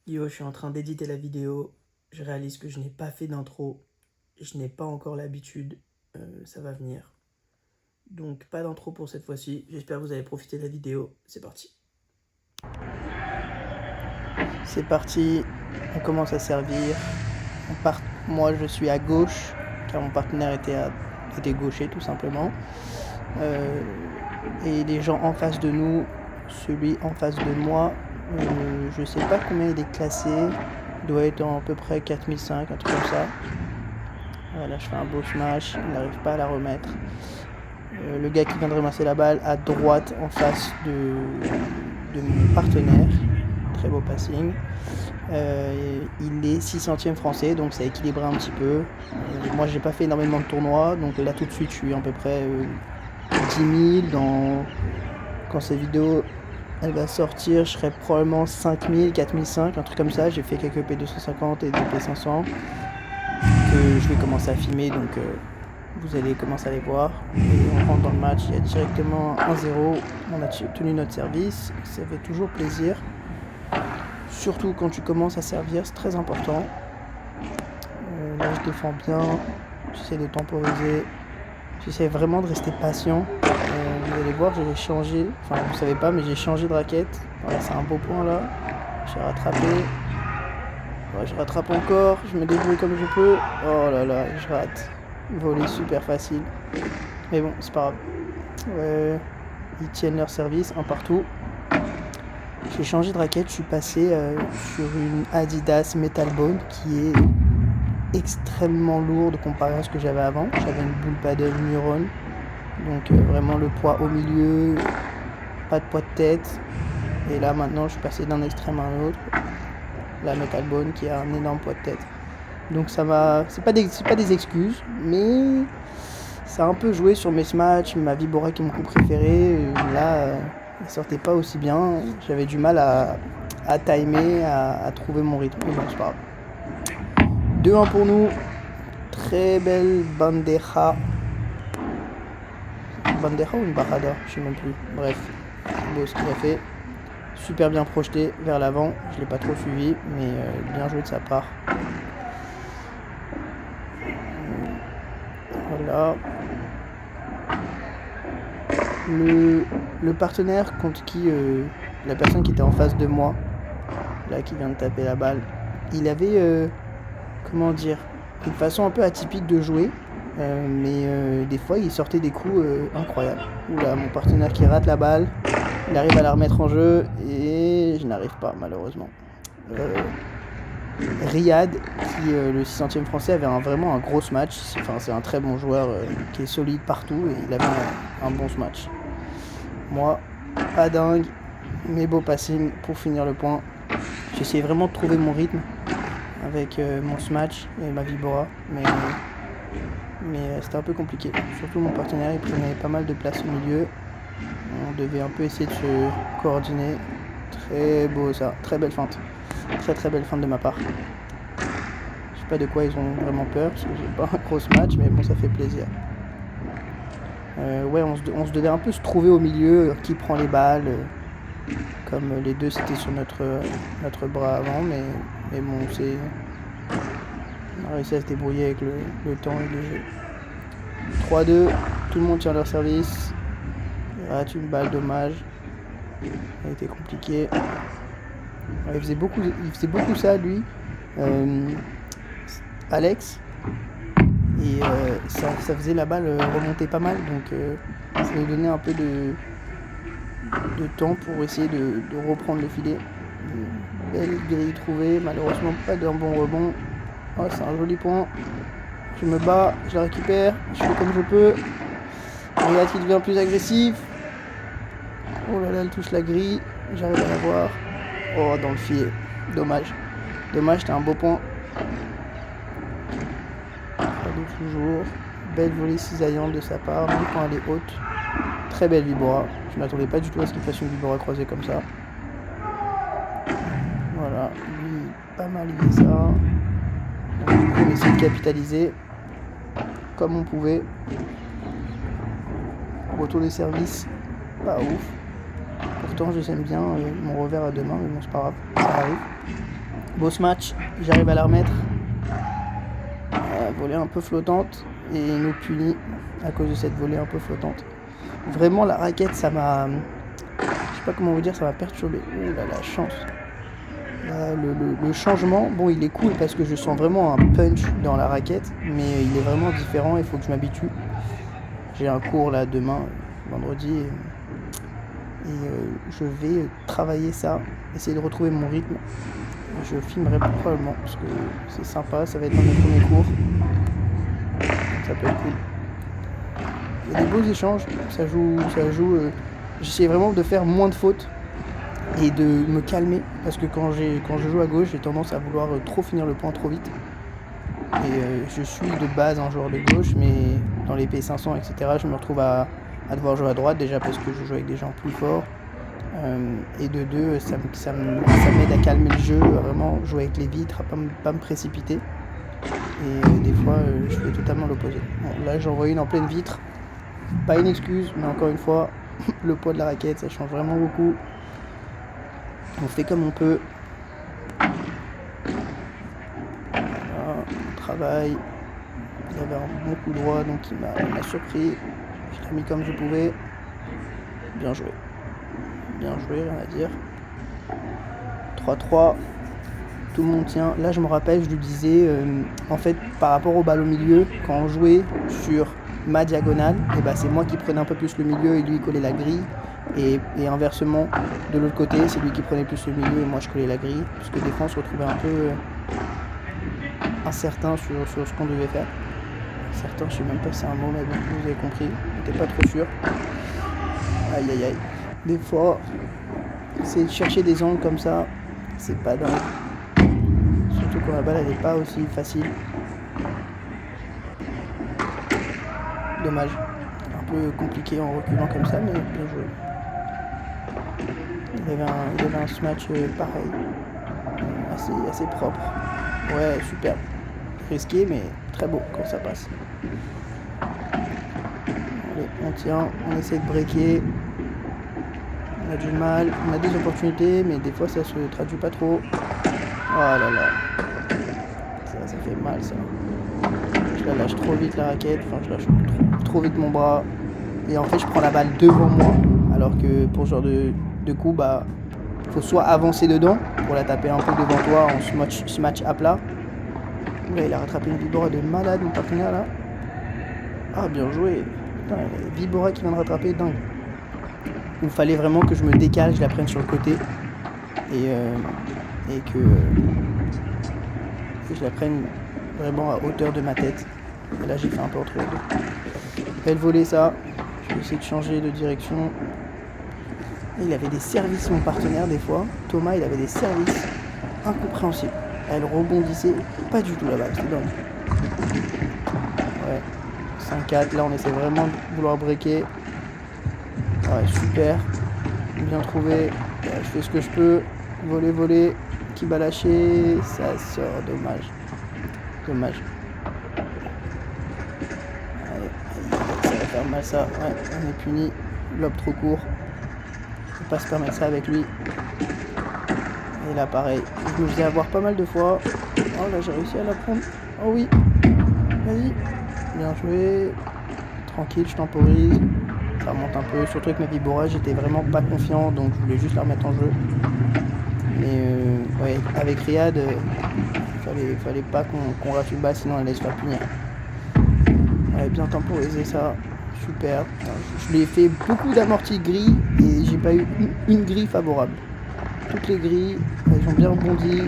Yo, je suis en train d'éditer la vidéo. Je réalise que je n'ai pas fait d'intro. Je n'ai pas encore l'habitude. Ça va venir. Donc, pas d'intro pour cette fois-ci. J'espère que vous avez profité de la vidéo. C'est parti. C'est parti. On commence à servir. Moi, je suis à gauche, car mon partenaire était gaucher, tout simplement. Et les gens en face de nous, celui en face de moi, je sais pas combien il est classé. Il doit être à peu près 4005, un truc comme ça. Voilà, je fais un beau smash, il n'arrive pas à la remettre. Le gars qui vient de ramasser la balle à droite en face de mon partenaire. Très beau passing. Il est 600e français, donc ça équilibre un petit peu. Moi, j'ai pas fait énormément de tournois, donc là tout de suite, je suis à peu près 10 000. Quand cette vidéo elle va sortir, je serai probablement 5000, 4005, un truc comme ça. J'ai fait quelques P250 et des P500 que je vais commencer à filmer, donc vous allez commencer à les voir. Et on rentre dans le match, il y a directement 1-0. On a tenu notre service, ça fait toujours plaisir. Surtout quand tu commences à servir, c'est très important. Là, je défends bien, j'essaie de temporiser, j'essaie vraiment de rester patient. Vous allez voir, j'ai changé, enfin vous savez pas, mais j'ai changé de raquette. Voilà, c'est un beau point là. J'ai rattrapé. Ouais, je rattrape encore, je me débrouille comme je peux. Oh là là, je rate. Volley super facile. Mais bon, c'est pas grave. Ils tiennent leur service, un partout. J'ai changé de raquette, je suis passé sur une Adidas Metal Bone qui est extrêmement lourde comparé à ce que j'avais avant. J'avais une boule paddle Neuron, donc vraiment le poids au milieu, pas de poids de tête. Et là maintenant je suis passé d'un extrême à un autre, la Metal Bone qui a un énorme poids de tête. Donc ça va, c'est pas des excuses, mais ça a un peu joué sur mes smash, ma Vibora qui est mon coup préféré. Là, elle sortait pas aussi bien. J'avais du mal à timer, à trouver mon rythme. Mais bon, c'est pas grave. 2-1 pour nous. Très belle bandeja. Bandeja ou une barada, je sais même plus. Bref, c'est beau ce qu'il a fait. Super bien projeté vers l'avant. Je l'ai pas trop suivi, mais bien joué de sa part. Voilà. Le partenaire contre qui la personne qui était en face de moi, là qui vient de taper la balle, il avait comment dire, une façon un peu atypique de jouer, mais des fois il sortait des coups incroyables. Oula, mon partenaire qui rate la balle, il arrive à la remettre en jeu et je n'arrive pas malheureusement. Riyad, qui le 600e français, avait vraiment un gros match. C'est un très bon joueur qui est solide partout et il avait un bon match. Moi, pas dingue, mais beau passing pour finir le point. J'essayais vraiment de trouver mon rythme avec mon smash et ma Vibora, mais c'était un peu compliqué. Surtout mon partenaire, il prenait pas mal de place au milieu. On devait un peu essayer de se coordonner. Très beau ça, très belle feinte. Très belle feinte de ma part. Je sais pas de quoi ils ont vraiment peur, parce que j'ai pas un gros match, mais bon, ça fait plaisir. Ouais, on se devait un peu se trouver au milieu, qui prend les balles. Comme les deux c'était sur notre bras avant, mais bon, on a réussi à se débrouiller avec le temps et le jeu. 3-2, tout le monde tient leur service. Il rate une balle, dommage. Ça a été compliqué. Ouais, il faisait beaucoup ça lui, Alex. Et ça faisait la balle remonter pas mal, donc ça nous donnait un peu de temps pour essayer de reprendre le filet. Une belle grille trouvée, malheureusement pas d'un bon rebond. Oh, c'est un joli point. Je me bats, je la récupère, je fais comme je peux. Regarde qui devient plus agressif. Oh là là, elle touche la grille, j'arrive à la voir. Oh, dans le filet, dommage. Dommage, c'était un beau point. Toujours. Belle volée cisaillante de sa part, même quand elle est haute. Très belle Vibora. Je ne m'attendais pas du tout à ce qu'il fasse une Vibora croisée comme ça. Voilà, lui, pas mal lié ça. Donc, du coup, on essaie de capitaliser comme on pouvait. Retour des services, pas ouf. Pourtant, j'aime bien mon revers à deux mains, mais bon, c'est pas grave, ça arrive. Beau match, j'arrive à la remettre. Volée un peu flottante et il nous punit à cause de cette volée un peu flottante. Vraiment la raquette ça m'a... Je sais pas comment vous dire, ça m'a perturbé. Ouh là la chance. Là, le changement, bon il est cool parce que je sens vraiment un punch dans la raquette, mais il est vraiment différent, il faut que je m'habitue. J'ai un cours là demain, vendredi, et je vais travailler ça, essayer de retrouver mon rythme. Je filmerai probablement parce que c'est sympa, ça va être un de mes premiers cours. Ça peut être cool. Il y a des beaux échanges, ça joue. J'essaie vraiment de faire moins de fautes et de me calmer parce que quand je joue à gauche, j'ai tendance à vouloir trop finir le point trop vite. Et je suis de base un joueur de gauche, mais dans les P500, etc., je me retrouve à devoir jouer à droite déjà parce que je joue avec des gens plus forts. Et de deux, ça m'aide à calmer le jeu, à vraiment jouer avec les vitres, à pas me précipiter. Et des fois, je fais totalement l'opposé. Bon, là, j'en vois une en pleine vitre. Pas une excuse, mais encore une fois, le poids de la raquette, ça change vraiment beaucoup. On fait comme on peut. Voilà, on travaille. Il avait un bon coup droit, donc il m'a surpris. Je l'ai mis comme je pouvais. Bien joué. Bien joué, rien à dire. 3-3. Tout le monde tient. Là, je me rappelle, je lui disais, en fait, par rapport au ballon au milieu, quand on jouait sur ma diagonale, et ben, c'est moi qui prenais un peu plus le milieu et lui collait la grille. Et inversement, de l'autre côté, c'est lui qui prenait plus le milieu et moi je collais la grille. Parce que des fois, on se retrouvait un peu incertain sur ce qu'on devait faire. Incertain, je sais même pas si c'est un mot, mais bon, vous avez compris. On n'était pas trop sûr. Aïe aïe aïe. Des fois, c'est de chercher des angles comme ça, c'est pas dingue. Surtout quand la balle elle est pas aussi facile. Dommage. Un peu compliqué en reculant comme ça, mais bien joué. Il y avait un smash pareil. Assez propre. Ouais, super. Risqué, mais très beau quand ça passe. Allez, on tient, on essaie de breaker. On a du mal, on a des opportunités, mais des fois ça se traduit pas trop. Oh là là. Ça fait mal ça. Je la lâche trop vite la raquette, enfin je lâche trop vite mon bras. Et en fait je prends la balle devant moi, alors que pour ce genre de coup, bah faut soit avancer dedans pour la taper un peu devant toi en smash à plat. Là il a rattrapé une Vibora de malade, mon partenaire là. Ah bien joué. Putain, Vibora qui vient de rattraper, dingue. Il fallait vraiment que je me décale, je la prenne sur le côté et que je la prenne vraiment à hauteur de ma tête. Et là j'ai fait un peu entre les deux. Belle volée ça, je vais essayer de changer de direction. Et il avait des services mon partenaire des fois, Thomas il avait des services incompréhensibles. Elle rebondissait pas du tout la balle, c'était dingue. Ouais, 5-4, là on essaie vraiment de vouloir breaker. Ouais, super, bien trouvé, je fais ce que je peux, voler, qui va lâcher, ça sort, dommage. Allez, ça va faire mal ça, ouais, on est puni, lob trop court, faut pas se permettre ça avec lui. Et là pareil, je me faisais avoir pas mal de fois, oh là j'ai réussi à la prendre, oh oui, vas-y, bien joué, tranquille, je temporise. Ça remonte un peu, surtout avec ma Vibora, j'étais vraiment pas confiant, donc je voulais juste la remettre en jeu. Mais ouais, avec Riyad, fallait pas qu'on rate une balle, sinon elle allait se faire punir. Ouais, bien temporisé ça, super. Je lui ai fait beaucoup d'amortis gris et j'ai pas eu une grille favorable. Toutes les grilles, elles ont bien rebondi,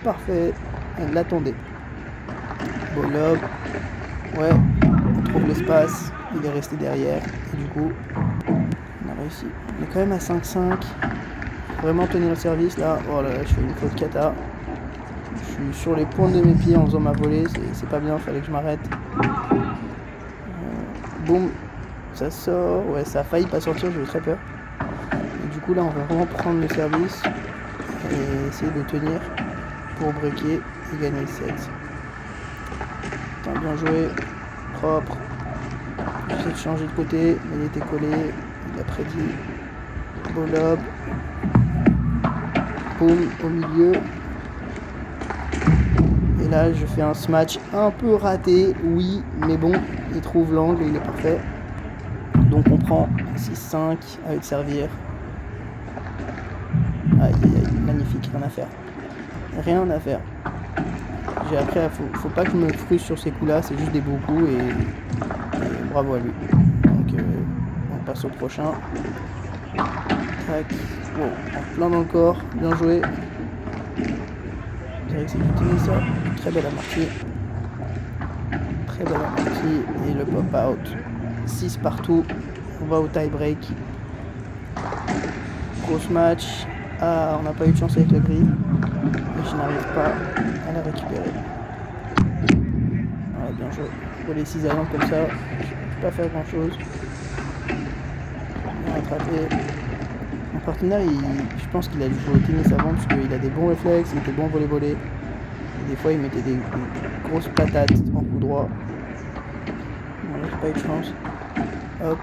parfait, elle l'attendait. Bon lob, ouais, on trouve l'espace. Il est resté derrière et du coup on a réussi. On est quand même à 5-5. Vraiment tenir le service là. Oh là là, je fais une faute cata. Je suis sur les pointes de mes pieds en faisant ma volée. C'est pas bien, fallait que je m'arrête. Boum, ça sort. Ouais, ça a failli pas sortir, j'ai eu très peur. Et du coup là on va vraiment prendre le service et essayer de tenir pour breaker et gagner le set. Putain, bien joué, propre. J'essaie de changer de côté, mais il était collé, il a prédit. Beau lob. Boum, au milieu. Et là, je fais un smash un peu raté, oui, mais bon, il trouve l'angle, il est parfait. Donc on prend 6-5 avec servir. Aïe, aïe, aïe, magnifique, rien à faire. Rien à faire. J'ai appris à... Faut pas que je me frustre sur ces coups-là, c'est juste des beaux coups et bravo à lui. Donc on passe au prochain. Tac. Wow, en plein dans le corps, bien joué. J'ai exécuté ça. Très belle amortie. Très belle amortie. Et le pop-out. 6 partout. On va au tie-break. Gros match. Ah, on n'a pas eu de chance avec le gris. Et je n'arrive pas à la récupérer. Ouais, bien joué. Pour les 6 alliances comme ça, je peux pas faire grand chose. On a rattrapé. Mon partenaire, je pense qu'il a joué au tennis avant parce qu'il a des bons réflexes, il était bon volley-volley. Et des fois, il mettait des grosses patates en coup droit. Bon, j'ai pas eu de chance. Hop.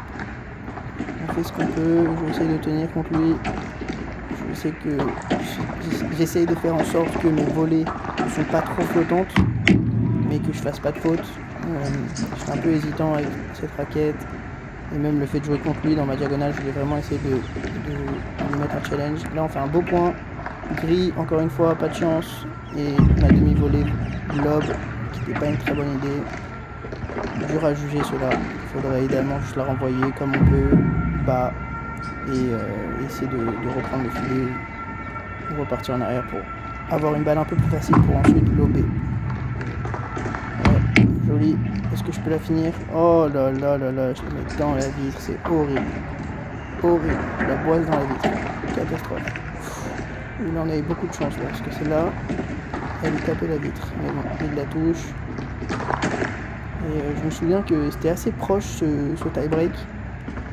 On fait ce qu'on peut. Je vais essayer de tenir contre lui. Je sais que j'essaye de faire en sorte que mes volées ne sont pas trop flottantes, mais que je fasse pas de faute. Je suis un peu hésitant avec cette raquette. Et même le fait de jouer contre lui dans ma diagonale, je voulais vraiment essayer de lui mettre un challenge. Là, on fait un beau point. Gris, encore une fois, pas de chance. Et ma demi-volée lob, qui n'était pas une très bonne idée. Dur à juger cela. Il faudrait idéalement juste la renvoyer comme on peut, bas, et essayer de reprendre le filet ou repartir en arrière pour avoir une balle un peu plus facile pour ensuite lober. Ouais, joli. Est-ce que je peux la finir? Oh là là là là, je la mets dans la vitre, c'est horrible. Horrible, je la boise dans la vitre. Catastrophe. Il en a eu beaucoup de chance là, parce que celle-là, elle lui tapait la vitre. Mais bon, il la touche. Et je me souviens que c'était assez proche ce tie-break.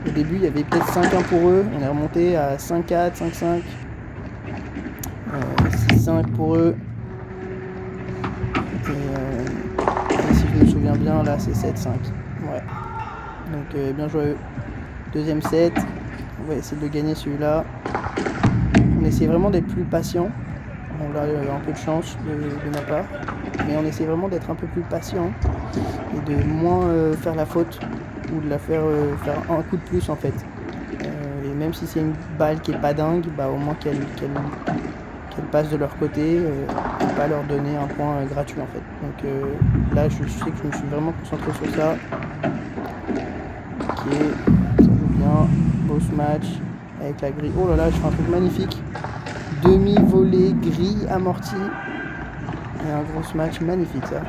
Au début, il y avait peut-être 5-1 pour eux. On est remonté à 5-4, 5-5. 6-5 pour eux. Et si je me souviens bien, là, c'est 7-5. Ouais. Donc, bien joué. Deuxième set. On va essayer de gagner celui-là. On essaie vraiment d'être plus patient. On a un peu de chance de ma part. Mais on essaie vraiment d'être un peu plus patient. Et de moins faire la faute. Ou de la faire un coup de plus, en fait. Et même si c'est une balle qui est pas dingue, bah au moins qu'elle passe de leur côté et pas leur donner un point gratuit, en fait. Donc là, je sais que je me suis vraiment concentré sur ça. Ok, ça joue bien. Beau match avec la grille. Oh là là, je fais un truc magnifique. Demi-volée, grille amortie. Et un gros match magnifique, ça.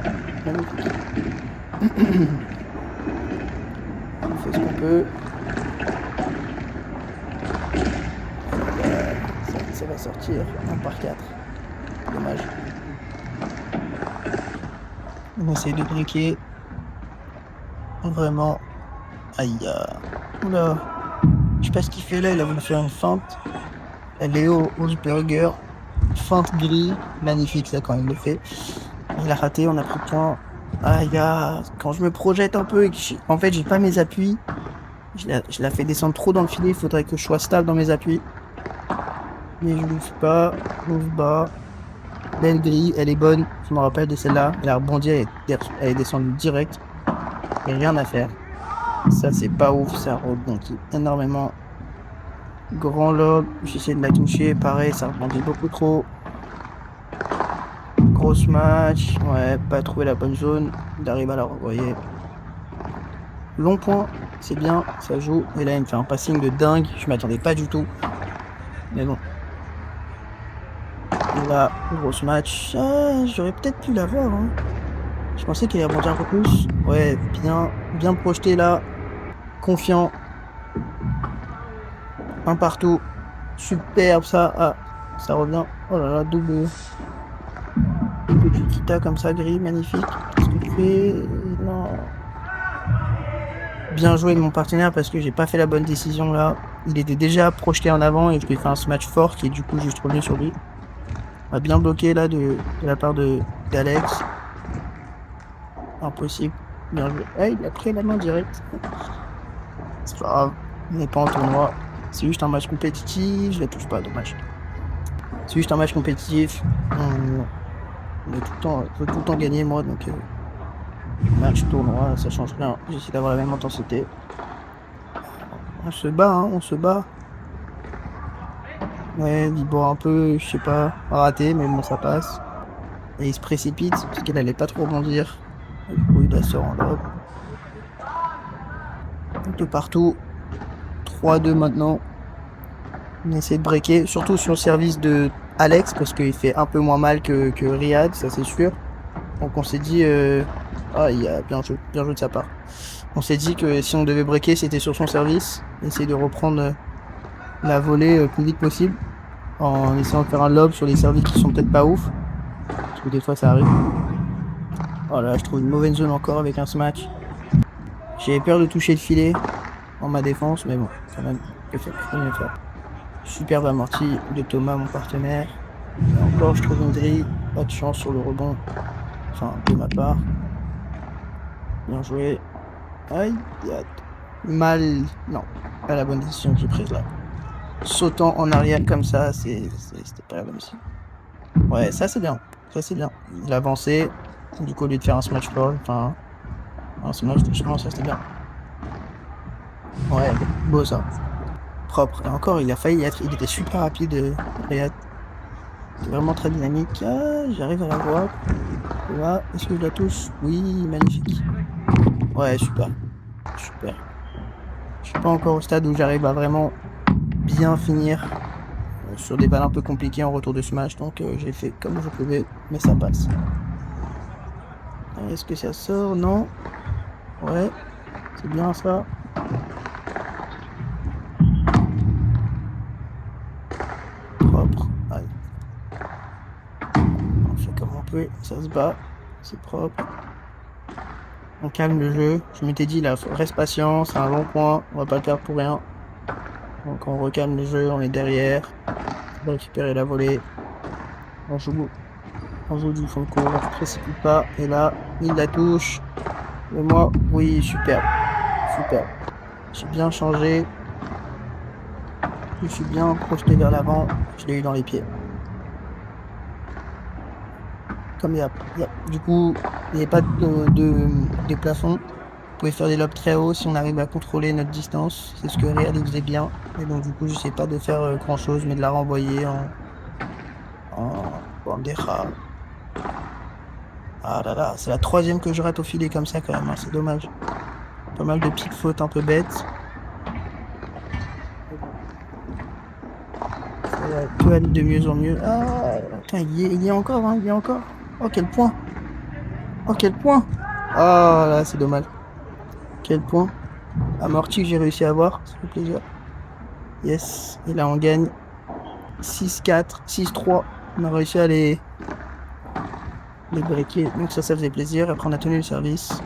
Magnifique. On fait ce qu'on peut. Ça va sortir 1 par 4. Dommage. On essaie de briquer. Vraiment. Aïe. Oula. Je sais pas ce qu'il fait là. Il a voulu faire une feinte. Léo Hulsberger. Feinte gris. Magnifique ça quand il le fait. Il a raté. On a pris le point. Aïe. Quand je me projette un peu et que en fait j'ai pas mes appuis. Je la fais descendre trop dans le filet. Il faudrait que je sois stable dans mes appuis. Mais je l'ouvre pas, j'ouvre bas. Belle grille, elle est bonne, je me rappelle de celle-là. Elle a rebondi, elle est descendue direct. Et rien à faire. Ça c'est pas ouf, ça rebondit énormément. Grand lob, j'essaie de la toucher, pareil, ça rebondit beaucoup trop. Grosse match, ouais, pas trouvé la bonne zone. Il arrive à la renvoyer. Long point, c'est bien, ça joue. Et là il me fait un passing de dingue, je m'attendais pas du tout. Mais bon. Là, gros match. Ah, j'aurais peut-être pu l'avoir. Hein. Je pensais qu'il allait rebondir un peu plus. Ouais, bien projeté là. Confiant. Un partout. Superbe ça. Ah, ça revient. Oh là là, double kita comme ça, gris, magnifique. Qu'est-ce que tu fais? Non. Bien joué de mon partenaire parce que j'ai pas fait la bonne décision là. Il était déjà projeté en avant et je lui ai fait un smash fort qui est du coup juste revenu sur lui. On a bien bloqué là de la part d'Alex. Impossible. Bien joué. Ah, il a pris la main direct. C'est pas grave. On n'est pas en tournoi. C'est juste un match compétitif. Je la touche pas, dommage. C'est juste un match compétitif. Je veux tout le temps gagner moi, donc match, tournoi, ça change rien. J'essaie d'avoir la même intensité. On se bat, hein, on se bat. Ouais, il boit un peu, je sais pas, raté, mais bon, ça passe. Et il se précipite, parce qu'elle allait pas trop rebondir. Et du coup, il la sort en lob. De partout. 3-2 maintenant. On essaie de breaker, surtout sur le service de Alex, parce qu'il fait un peu moins mal que Riyad, ça c'est sûr. Donc on s'est dit... Ah, il a bien joué de sa part. On s'est dit que si on devait breaker, c'était sur son service. Essayer de reprendre la volée le plus vite possible. En essayant de faire un lob sur les services qui sont peut-être pas ouf. Parce que des fois ça arrive. Oh là, je trouve une mauvaise zone encore avec un smash. J'avais peur de toucher le filet en ma défense, mais bon, quand même, que faire, je peux mieux faire. Superbe amorti de Thomas, mon partenaire. Et encore, je trouve une grille. Pas de chance sur le rebond. Enfin, de ma part. Bien joué. Aïe, mal. Non, pas la bonne décision que j'ai prise là. Sautant en arrière comme ça, c'était pas la bonne décision. Ouais, ça c'est bien. Ça c'est bien. Il a avancé. Du coup, au lieu de faire un smash floor, enfin, un smash de chance, ça c'était bien. Ouais, beau ça. Propre. Et encore, il a failli être. Il était super rapide, Riyad. Vraiment très dynamique. Ah, j'arrive à la voir. Là, est-ce que je la touche? Oui, magnifique. Ouais, super. Super. Je suis pas encore au stade où j'arrive à vraiment bien finir sur des balles un peu compliquées en retour de smash, donc j'ai fait comme je pouvais, mais ça passe. Est-ce que ça sort? Non. Ouais, c'est bien ça. Propre. Allez. On fait comme on peut, ça se bat, c'est propre. On calme le jeu. Je m'étais dit, là, reste patient, c'est un long point, on va pas le perdre pour rien. Donc on recalme le jeu, on est derrière. On va récupérer la volée. On joue du fond de cours, on ne se précipite pas. Et là, il la touche. Et moi, oui, super. Super. J'ai bien changé. Je suis bien projeté vers l'avant. Je l'ai eu dans les pieds. Comme du coup, il n'y a pas de plafond. Vous pouvez faire des lobs très hauts si on arrive à contrôler notre distance. C'est ce que Riyad faisait bien. Et donc du coup, je sais pas de faire grand chose, mais de la renvoyer en déra. Ah là là, c'est la 3e que je rate au filet comme ça quand même, hein, c'est dommage. Pas mal de petites fautes un peu bêtes. Ça va tout aller de mieux en mieux. Ah, putain, il y est encore, hein, il y est encore. Oh, quel point! Oh, quel point! Oh là, c'est dommage. Quel point! Amorti que j'ai réussi à avoir, ça fait plaisir. Yes, et là on gagne 6-4, 6-3. On a réussi à les breaker, donc ça faisait plaisir. Après on a tenu le service.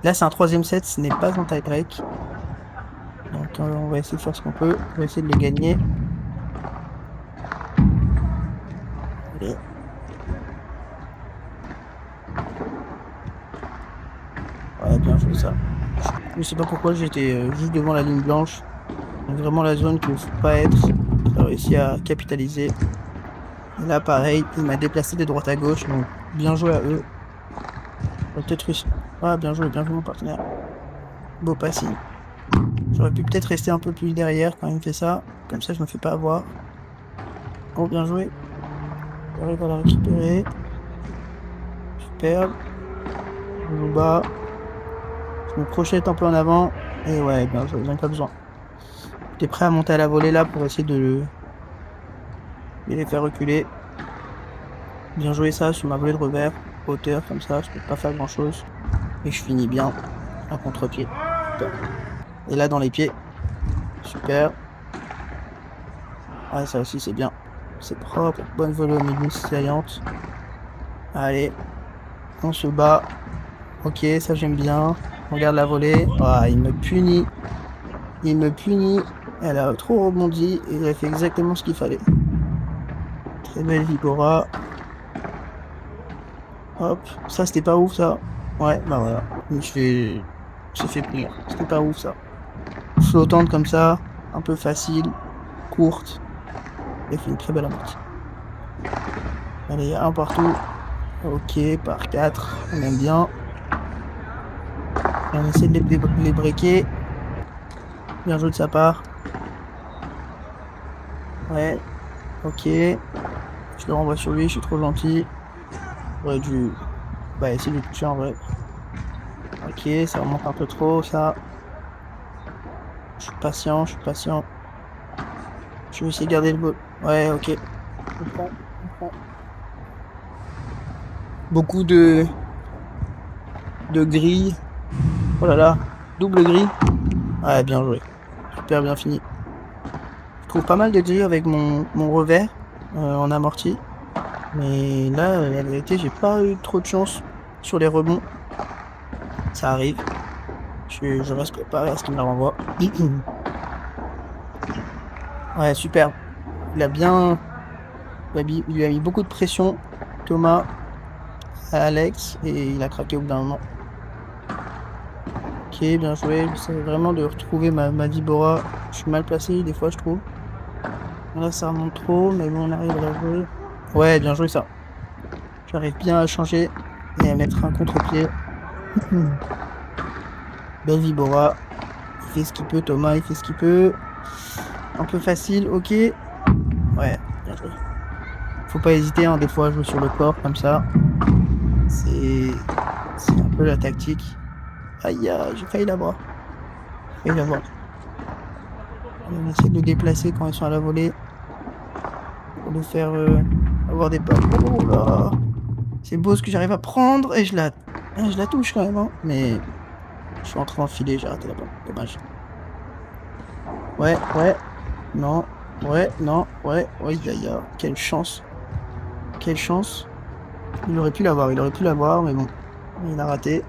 Là c'est un 3e set, ce n'est pas un tie break. Donc on va essayer de faire ce qu'on peut, on va essayer de les gagner. Allez. Ouais, bien joué ça. Je sais pas pourquoi j'étais juste devant la ligne blanche. Donc vraiment la zone qu'il ne faut pas être. J'ai réussi à capitaliser. Et là pareil, il m'a déplacé de droite à gauche, donc bien joué à eux. Peut-être réussi. Ah, bien joué mon partenaire. Beau passing. J'aurais pu peut-être rester un peu plus derrière quand il me fait ça. Comme ça je me fais pas avoir. Oh, bien joué. J'arrive à la récupérer. Superbe. Je joue bas. Je me projette un peu en avant. Et ouais, bien joué, j'en ai pas besoin. J'étais prêt à monter à la volée là pour essayer de les faire reculer. Bien joué ça sur ma volée de revers. Hauteur comme ça, je peux pas faire grand chose. Et je finis bien à contre-pied. Super. Et là dans les pieds. Super. Ah, ça aussi c'est bien. C'est propre. Bonne volée au milieu saillante. Allez. On se bat. Ok, ça j'aime bien. On regarde la volée. Ah, il me punit. Il me punit. Elle a trop rebondi et elle a fait exactement ce qu'il fallait. Très belle Vigora. Hop. Ça c'était pas ouf ça. Ouais, bah voilà. J'ai fait punir. C'était pas ouf ça. Flottante comme ça. Un peu facile. Courte. Elle fait une très belle amortie. Allez, un partout. Ok, par 4. On aime bien. Et on essaie de les breaker. Bien joué de sa part. Ouais. Ok. Je le renvoie sur lui, je suis trop gentil. J'aurais dû essayer de le toucher en vrai. Ok, ça remonte un peu trop, ça. Je suis patient, je suis patient. Je vais essayer de garder le ball. Ouais, ok. On prend, on prend. Beaucoup de grilles. Oh là là, double grille. Ouais, bien joué. Super bien fini. Je trouve pas mal de grilles avec mon revers en amorti. Mais là, la vérité, j'ai pas eu trop de chance sur les rebonds. Ça arrive. Je reste préparé à ce qu'il me la renvoie. Ouais, super. Il a bien. Il lui a mis beaucoup de pression, Thomas, à Alex, et il a craqué au bout d'un moment. Ok, bien joué. J'essaie vraiment de retrouver ma Vibora. Je suis mal placé, des fois, je trouve. Là, ça remonte trop, mais bon, on arrive à la jouer. Ouais, bien joué ça. J'arrive bien à changer et à mettre un contre-pied. Belle Vibora. Il fait ce qu'il peut, Thomas, il fait ce qu'il peut. Un peu facile, ok. Ouais, bien joué. Faut pas hésiter, hein, des fois, à jouer sur le corps comme ça. C'est un peu la tactique. Aïe, aïe, j'ai failli l'avoir. J'ai failli l'avoir. Allez, on essaie de le déplacer quand ils sont à la volée. Pour le faire avoir des pas. Oh là! C'est beau ce que j'arrive à prendre et je la touche quand même, hein. Mais je suis en train d'enfiler, j'ai raté la balle. Dommage. Ouais, ouais. Non. Ouais, non. Ouais. Ouais, aïe, aïe. Quelle chance. Quelle chance. Il aurait pu l'avoir, mais bon. Il a raté.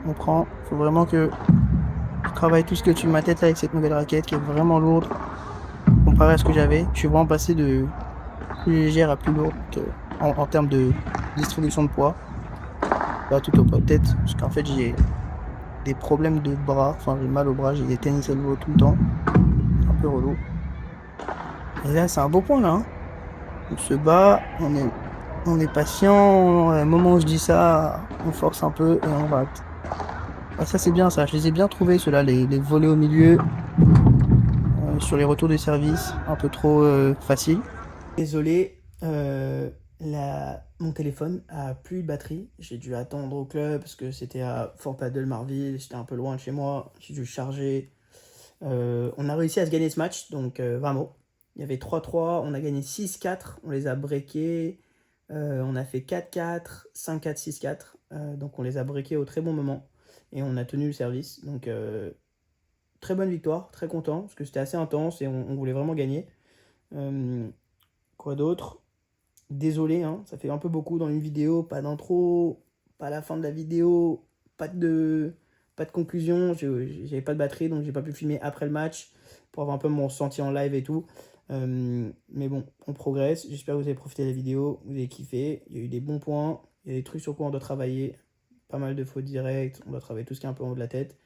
On prend. Faut vraiment que je travaille tout ce que tu ma tête avec cette nouvelle raquette qui est vraiment lourde comparé à ce que j'avais. Je suis vraiment passé de plus légère à plus lourde en termes de distribution de poids. Pas tout au poids de tête, parce qu'en fait j'ai des problèmes de bras, enfin j'ai mal au bras, j'ai des tennis elbow tout le temps. C'est un peu relou. Et là c'est un beau point là, hein. On se bat, on est patient, au moment où je dis ça, on force un peu et on rate. Ah, ça c'est bien ça, je les ai bien trouvés ceux-là, les volets au milieu, sur les retours de service, un peu trop facile. Désolé, mon téléphone a plus de batterie. J'ai dû attendre au club parce que c'était à Fort Paddle Marville, j'étais un peu loin de chez moi. J'ai dû charger. On a réussi à se gagner ce match, donc vraiment. Il y avait 3-3, on a gagné 6-4, on les a breakés. On a fait 4-4, 5-4, 6-4. Donc on les a breakés au très bon moment et on a tenu le service. Donc très bonne victoire, très content parce que c'était assez intense et on voulait vraiment gagner. Quoi d'autre? Désolé, hein, ça fait un peu beaucoup dans une vidéo, pas d'intro, pas la fin de la vidéo, pas de, pas de conclusion. J'avais pas de batterie, donc j'ai pas pu filmer après le match pour avoir un peu mon ressenti en live et tout. Mais bon, on progresse. J'espère que vous avez profité de la vidéo, vous avez kiffé. Il y a eu des bons points, il y a des trucs sur quoi on doit travailler. Pas mal de fautes directes, on doit travailler tout ce qui est un peu en haut de la tête.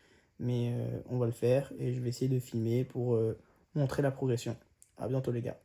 Mais on va le faire et je vais essayer de filmer pour montrer la progression. À bientôt les gars.